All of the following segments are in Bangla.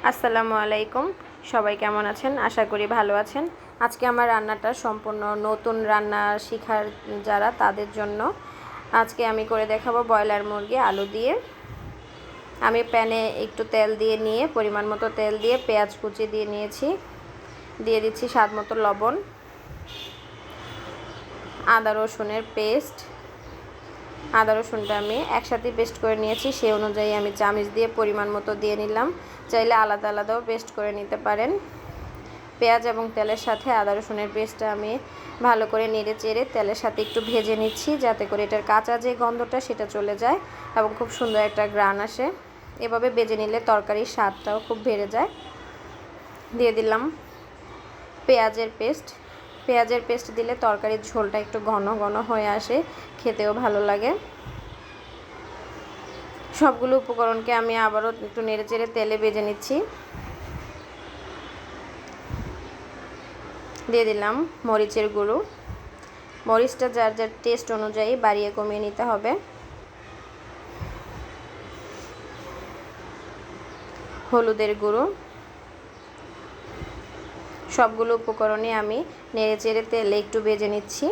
আসসালামু আলাইকুম, সবাই কেমন আছেন? আশা করি ভালো আছেন। আজকে আমার রান্নাটা সম্পূর্ণ নতুন রান্না শেখার যারা তাদের জন্য। আজকে আমি করে দেখাবো ব্রয়লার মুরগি আলু দিয়ে। আমি প্যানে একটু তেল দিয়ে নিয়ে পরিমাণ মতো তেল দিয়ে পেঁয়াজ কুচি দিয়ে নিয়েছি, দিয়ে দিচ্ছি স্বাদ মতো লবণ, আদা রসুনের পেস্ট। আদা রসুনটা আমি একসাথে পেস্ট করে নিয়েছি, সেই অনুযায়ী আমি চামচ দিয়ে পরিমাণ মতো দিয়ে নিলাম। চাইলে আলাদা আলাদাও পেস্ট করে নিতে পারেন। পেঁয়াজ এবং তেলের সাথে আদা রসুনের পেস্টটা আমি ভালো করে নেড়ে চেড়ে তেলের সাথে একটু ভেজে নিচ্ছি, যাতে করে এটার কাঁচা যে গন্ধটা সেটা চলে যায় এবং খুব সুন্দর একটা ঘ্রাণ আসে। এভাবে ভেজে নিলে তরকারির স্বাদটাও খুব বেড়ে যায়। দিয়ে দিলাম পেঁয়াজের পেস্ট। পেঁয়াজের পেস্ট দিলে তরকারির ঝোলটা একটু ঘন ঘন হয়ে আসে, খেতেও ভালো লাগে। সবগুলো উপকরণকে আমি আবারও একটু নেড়েচেড়ে তেলে ভেজে নিচ্ছি। দিয়ে দিলাম মরিচের গুঁড়ো। মরিচটা যার যার টেস্ট অনুযায়ী বাড়িয়ে কমিয়ে নিতে হবে। হলুদের গুঁড়ো। সবগুলো উপকরণে আমি নেড়েচেড়ে তেলে একটু ভেজে নিচ্ছি।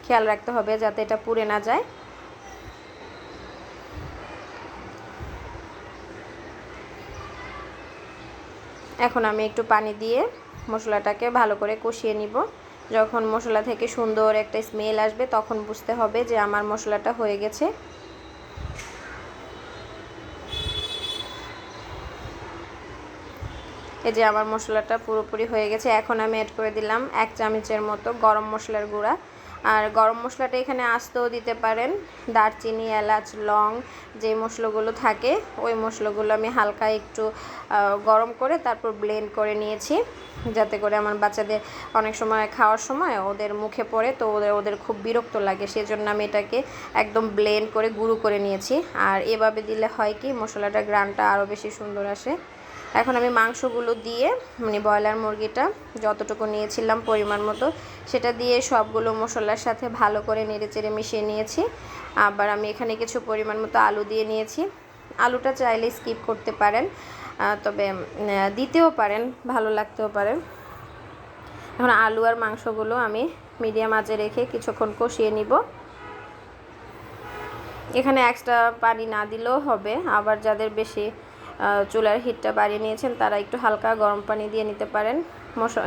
খেয়াল রাখতে হবে যাতে এটা পুড়ে না যায়। এখন আমি একটু পানি দিয়ে মশলাটাকে ভালো করে কষিয়ে নিব। যখন মশলা থেকে সুন্দর একটা স্মেল আসবে তখন বুঝতে হবে যে আমার মশলাটা হয়ে গেছে। এই যে আমার মশলাটা পুরোপুরি হয়ে গেছে। এখন আমি অ্যাড করে দিলাম 1 চামচের মতো গরম মশলার গুঁড়া। আর গরম মশলাটা এখানে আস্তেও দিতে পারেন। দারচিনি, এলাচ, লং যে মশলাগুলো থাকে ওই মশলাগুলো আমি হালকা একটু গরম করে তারপর ব্লেন্ড করে নিয়েছি, যাতে করে আমার বাচ্চাদের অনেক সময় খাওয়ার সময় ওদের মুখে পড়ে, তো ওদের খুব বিরক্ত লাগে। সেজন্য আমি এটাকে একদম ব্লেন্ড করে গুঁড়ো করে নিয়েছি। আর এভাবে দিলে হয় কি মশলাটার ঘ্রাণটা আরও বেশি সুন্দর আসে। এখন আমি মাংসগুলো দিয়ে ব্রয়লার মুরগিটা যতটুকু নিয়েছিলাম পরিমাণ মতো সেটা দিয়ে সবগুলো মশলার সাথে ভালো করে নেড়েচেড়ে মিশিয়ে নিয়েছি। আবার আমি এখানে কিছু পরিমাণ মতো আলু দিয়ে নিয়েছি। আলুটা চাইলে স্কিপ করতে পারেন, তবে দিতেও পারেন, ভালো লাগতেও পারে। এখন আলু আর মাংসগুলো আমি মিডিয়াম আঁচে রেখে কিছুক্ষণ কষিয়ে নিব। এখানে এক্সট্রা পানি না দিলেও হবে। আবার যাদের বেশি চুলার হিটটা বাড়িয়ে নিয়েছেন তারা একটু হালকা গরম পানি দিয়ে নিতে পারেন।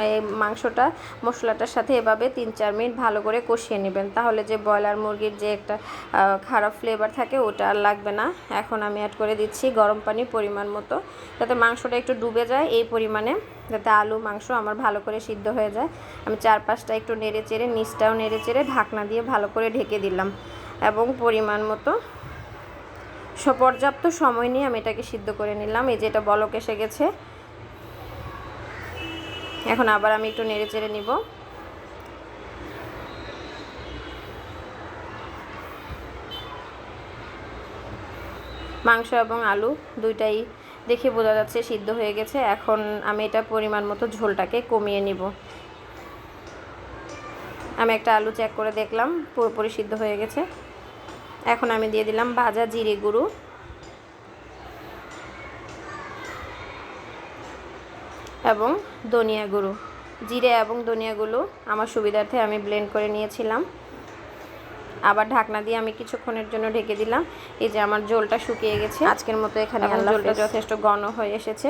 এই মাংসটা মশলাটার সাথে এভাবে 3-4 মিনিট ভালো করে কষিয়ে নেবেন, তাহলে যে ব্রয়লার মুরগির যে একটা খারাপ ফ্লেভার থাকে ওটা আর লাগবে না। এখন আমি অ্যাড করে দিচ্ছি গরম পানি পরিমাণ মতো, যাতে মাংসটা একটু ডুবে যায় এই পরিমাণে, যাতে আলু মাংস আমার ভালো করে সিদ্ধ হয়ে যায়। আমি 4-5টা একটু নেড়ে চেড়ে নিচটাও নেড়ে চেড়ে ঢাকনা দিয়ে ভালো করে ঢেকে দিলাম এবং পরিমাণ মতো পর্যাপ্ত সময় নিয়ে আমি এটাকে সিদ্ধ করে নিলাম। এই যে এটা বলক এসে গেছে। এখন আবার আমি একটু নেড়ে চেড়ে নিব। মাংস এবং আলু দুইটাই দেখে বোঝা যাচ্ছে সিদ্ধ হয়ে গেছে। এখন আমি এটা পরিমাণ মতো ঝোলটাকে কমিয়ে নিব। আমি একটা আলু চেক করে দেখলাম পুরোপুরি সিদ্ধ হয়ে গেছে। এখন আমি দিয়ে দিলাম ভাজা জিরে গুঁড়ো এবং ধনিয়া গুঁড়ো। জিরে এবং ধনিয়া গুঁড়ো আমার সুবিধার্থে আমি ব্লেন্ড করে নিয়েছিলাম। আবার ঢাকনা দিয়ে আমি কিছুক্ষণের জন্য ঢেকে দিলাম। এই যে আমার ঝোলটা শুকিয়ে গেছে। আজকের মতো এখানে ঝোলটা যথেষ্ট ঘন হয়ে এসেছে।